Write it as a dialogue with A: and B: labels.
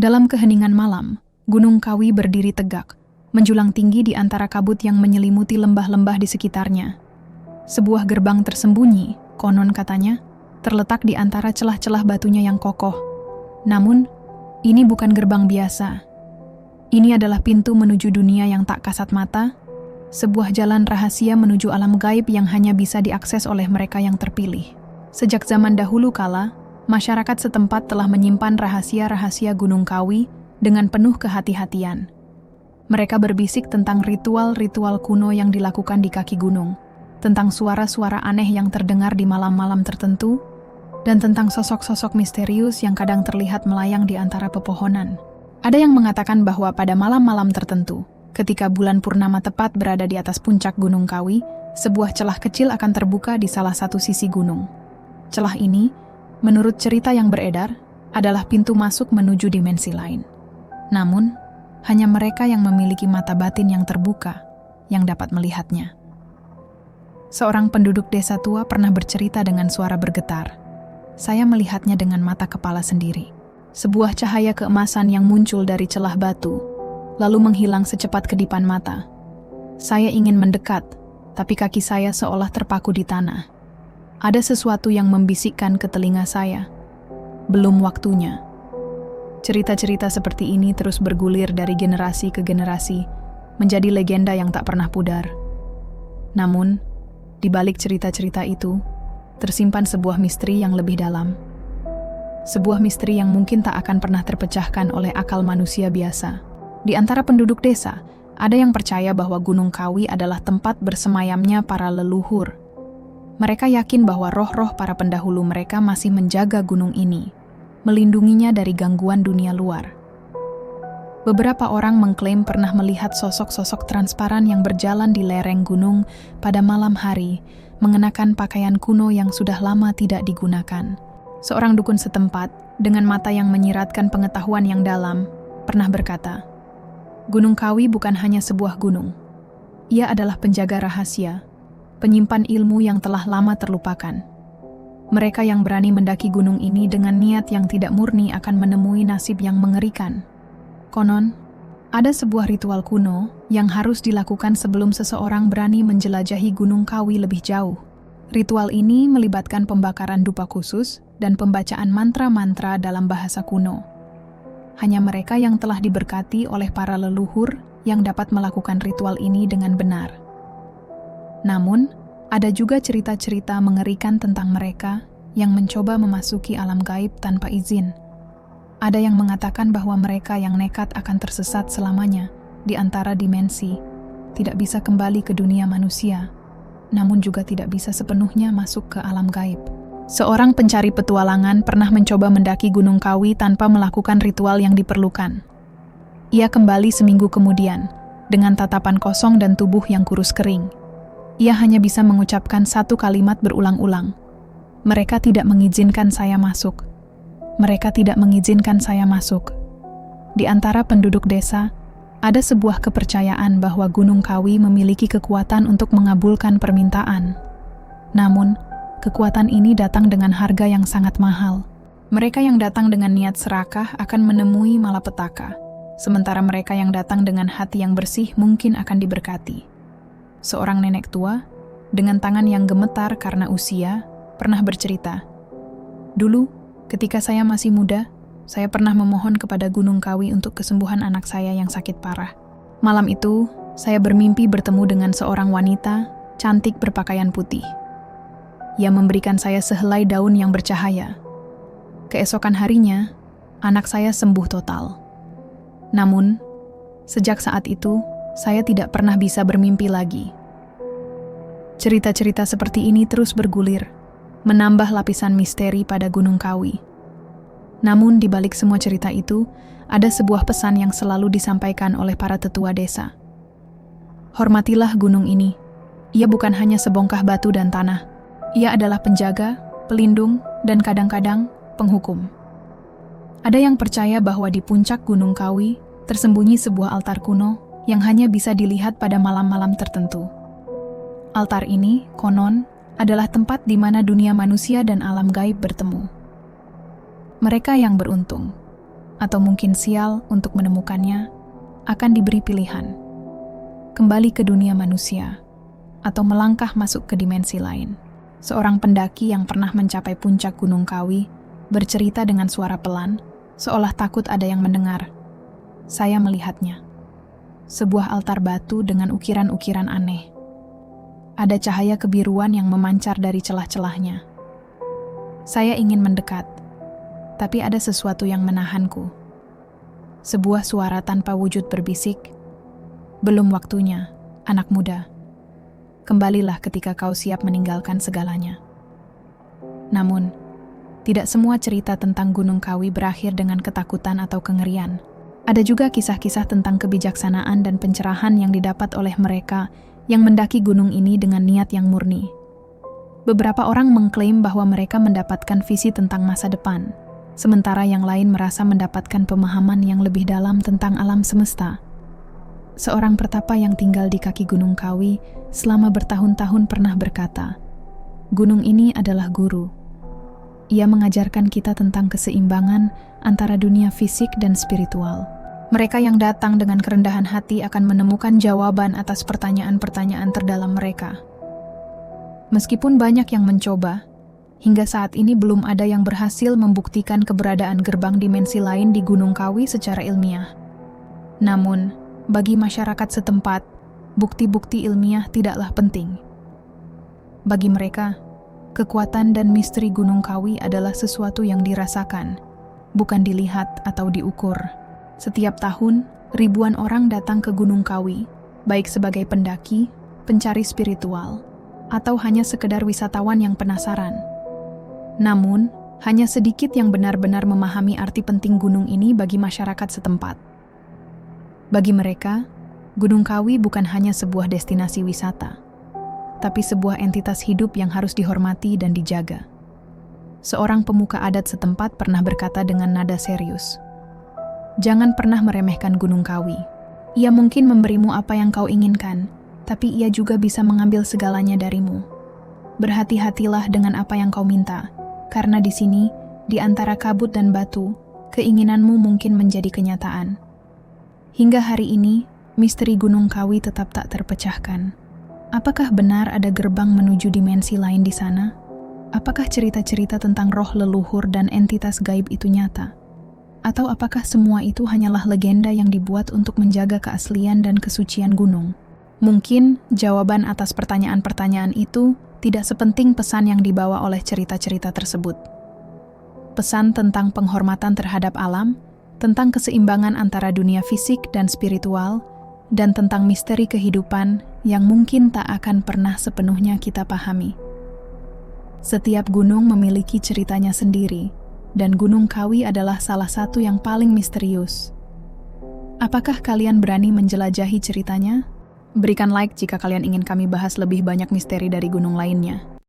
A: Dalam keheningan malam, Gunung Kawi berdiri tegak, menjulang tinggi di antara kabut yang menyelimuti lembah-lembah di sekitarnya. Sebuah gerbang tersembunyi, konon katanya, terletak di antara celah-celah batunya yang kokoh. Namun, ini bukan gerbang biasa. Ini adalah pintu menuju dunia yang tak kasat mata, sebuah jalan rahasia menuju alam gaib yang hanya bisa diakses oleh mereka yang terpilih. Sejak zaman dahulu kala, masyarakat setempat telah menyimpan rahasia-rahasia Gunung Kawi dengan penuh kehati-hatian. Mereka berbisik tentang ritual-ritual kuno yang dilakukan di kaki gunung, tentang suara-suara aneh yang terdengar di malam-malam tertentu, dan tentang sosok-sosok misterius yang kadang terlihat melayang di antara pepohonan. Ada yang mengatakan bahwa pada malam-malam tertentu, ketika bulan purnama tepat berada di atas puncak Gunung Kawi, sebuah celah kecil akan terbuka di salah satu sisi gunung. Celah ini, menurut cerita yang beredar, adalah pintu masuk menuju dimensi lain. Namun, hanya mereka yang memiliki mata batin yang terbuka yang dapat melihatnya. Seorang penduduk desa tua pernah bercerita dengan suara bergetar. Saya melihatnya dengan mata kepala sendiri. Sebuah cahaya keemasan yang muncul dari celah batu, lalu menghilang secepat kedipan mata. Saya ingin mendekat, tapi kaki saya seolah terpaku di tanah. Ada sesuatu yang membisikkan ke telinga saya. Belum waktunya. Cerita-cerita seperti ini terus bergulir dari generasi ke generasi, menjadi legenda yang tak pernah pudar. Namun, di balik cerita-cerita itu, tersimpan sebuah misteri yang lebih dalam. Sebuah misteri yang mungkin tak akan pernah terpecahkan oleh akal manusia biasa. Di antara penduduk desa, ada yang percaya bahwa Gunung Kawi adalah tempat bersemayamnya para leluhur. Mereka yakin bahwa roh-roh para pendahulu mereka masih menjaga gunung ini, melindunginya dari gangguan dunia luar. Beberapa orang mengklaim pernah melihat sosok-sosok transparan yang berjalan di lereng gunung pada malam hari, mengenakan pakaian kuno yang sudah lama tidak digunakan. Seorang dukun setempat, dengan mata yang menyiratkan pengetahuan yang dalam, pernah berkata, Gunung Kawi bukan hanya sebuah gunung. Ia adalah penjaga rahasia, penyimpan ilmu yang telah lama terlupakan. Mereka yang berani mendaki gunung ini dengan niat yang tidak murni akan menemui nasib yang mengerikan. Konon, ada sebuah ritual kuno yang harus dilakukan sebelum seseorang berani menjelajahi Gunung Kawi lebih jauh. Ritual ini melibatkan pembakaran dupa khusus dan pembacaan mantra-mantra dalam bahasa kuno. Hanya mereka yang telah diberkati oleh para leluhur yang dapat melakukan ritual ini dengan benar. Namun, ada juga cerita-cerita mengerikan tentang mereka yang mencoba memasuki alam gaib tanpa izin. Ada yang mengatakan bahwa mereka yang nekat akan tersesat selamanya di antara dimensi, tidak bisa kembali ke dunia manusia, namun juga tidak bisa sepenuhnya masuk ke alam gaib. Seorang pencari petualangan pernah mencoba mendaki Gunung Kawi tanpa melakukan ritual yang diperlukan. Ia kembali seminggu kemudian, dengan tatapan kosong dan tubuh yang kurus kering. Ia hanya bisa mengucapkan satu kalimat berulang-ulang. Mereka tidak mengizinkan saya masuk. Mereka tidak mengizinkan saya masuk. Di antara penduduk desa, ada sebuah kepercayaan bahwa Gunung Kawi memiliki kekuatan untuk mengabulkan permintaan. Namun, kekuatan ini datang dengan harga yang sangat mahal. Mereka yang datang dengan niat serakah akan menemui malapetaka, sementara mereka yang datang dengan hati yang bersih mungkin akan diberkati. Seorang nenek tua, dengan tangan yang gemetar karena usia, pernah bercerita, "Dulu, ketika saya masih muda, saya pernah memohon kepada Gunung Kawi untuk kesembuhan anak saya yang sakit parah. Malam itu, saya bermimpi bertemu dengan seorang wanita, cantik berpakaian putih. Ia memberikan saya sehelai daun yang bercahaya. Keesokan harinya, anak saya sembuh total. Namun, sejak saat itu, saya tidak pernah bisa bermimpi lagi." Cerita-cerita seperti ini terus bergulir, menambah lapisan misteri pada Gunung Kawi. Namun di balik semua cerita itu, ada sebuah pesan yang selalu disampaikan oleh para tetua desa. Hormatilah gunung ini. Ia bukan hanya sebongkah batu dan tanah. Ia adalah penjaga, pelindung, dan kadang-kadang penghukum. Ada yang percaya bahwa di puncak Gunung Kawi tersembunyi sebuah altar kuno yang hanya bisa dilihat pada malam-malam tertentu. Altar ini, konon, adalah tempat di mana dunia manusia dan alam gaib bertemu. Mereka yang beruntung, atau mungkin sial untuk menemukannya, akan diberi pilihan. Kembali ke dunia manusia, atau melangkah masuk ke dimensi lain. Seorang pendaki yang pernah mencapai puncak Gunung Kawi bercerita dengan suara pelan, seolah takut ada yang mendengar. Saya melihatnya. Sebuah altar batu dengan ukiran-ukiran aneh. Ada cahaya kebiruan yang memancar dari celah-celahnya. Saya ingin mendekat, tapi ada sesuatu yang menahanku. Sebuah suara tanpa wujud berbisik, "Belum waktunya, anak muda. Kembalilah ketika kau siap meninggalkan segalanya." Namun, tidak semua cerita tentang Gunung Kawi berakhir dengan ketakutan atau kengerian. Ada juga kisah-kisah tentang kebijaksanaan dan pencerahan yang didapat oleh mereka yang mendaki gunung ini dengan niat yang murni. Beberapa orang mengklaim bahwa mereka mendapatkan visi tentang masa depan, sementara yang lain merasa mendapatkan pemahaman yang lebih dalam tentang alam semesta. Seorang pertapa yang tinggal di kaki Gunung Kawi selama bertahun-tahun pernah berkata, "Gunung ini adalah guru. Ia mengajarkan kita tentang keseimbangan antara dunia fisik dan spiritual." Mereka yang datang dengan kerendahan hati akan menemukan jawaban atas pertanyaan-pertanyaan terdalam mereka. Meskipun banyak yang mencoba, hingga saat ini belum ada yang berhasil membuktikan keberadaan gerbang dimensi lain di Gunung Kawi secara ilmiah. Namun, bagi masyarakat setempat, bukti-bukti ilmiah tidaklah penting. Bagi mereka, kekuatan dan misteri Gunung Kawi adalah sesuatu yang dirasakan, bukan dilihat atau diukur. Setiap tahun, ribuan orang datang ke Gunung Kawi, baik sebagai pendaki, pencari spiritual, atau hanya sekedar wisatawan yang penasaran. Namun, hanya sedikit yang benar-benar memahami arti penting gunung ini bagi masyarakat setempat. Bagi mereka, Gunung Kawi bukan hanya sebuah destinasi wisata, tapi sebuah entitas hidup yang harus dihormati dan dijaga. Seorang pemuka adat setempat pernah berkata dengan nada serius, "Jangan pernah meremehkan Gunung Kawi. Ia mungkin memberimu apa yang kau inginkan, tapi ia juga bisa mengambil segalanya darimu. Berhati-hatilah dengan apa yang kau minta, karena di sini, di antara kabut dan batu, keinginanmu mungkin menjadi kenyataan." Hingga hari ini, misteri Gunung Kawi tetap tak terpecahkan. Apakah benar ada gerbang menuju dimensi lain di sana? Apakah cerita-cerita tentang roh leluhur dan entitas gaib itu nyata? Atau apakah semua itu hanyalah legenda yang dibuat untuk menjaga keaslian dan kesucian gunung? Mungkin jawaban atas pertanyaan-pertanyaan itu tidak sepenting pesan yang dibawa oleh cerita-cerita tersebut. Pesan tentang penghormatan terhadap alam, tentang keseimbangan antara dunia fisik dan spiritual, dan tentang misteri kehidupan yang mungkin tak akan pernah sepenuhnya kita pahami. Setiap gunung memiliki ceritanya sendiri, dan Gunung Kawi adalah salah satu yang paling misterius. Apakah kalian berani menjelajahi ceritanya? Berikan like jika kalian ingin kami bahas lebih banyak misteri dari gunung lainnya.